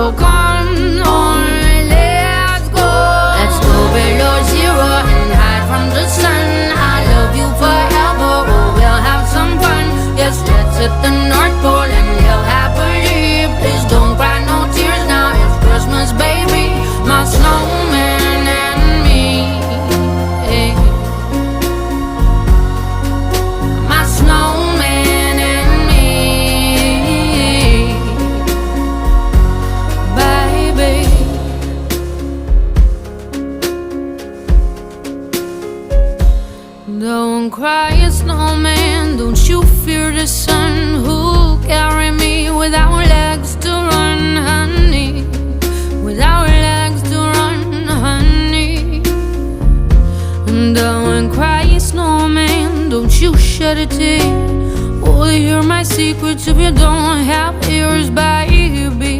So come on, let's go. Let's go below zero and hide from the sun. I love you forever, oh, we'll have some fun. Yes, let's hit the North Pole and live happily. Please don't cry no tears now, it's Christmas, baby. My snowman and me, hey. My snowman and me, baby. Don't cry, snowman, don't you fear the sun. Who'll carry me without legs to run, honey? Without legs to run, honey. Don't cry, snowman, don't you shed a tear. Oh, hear my secrets if you don't have ears, baby.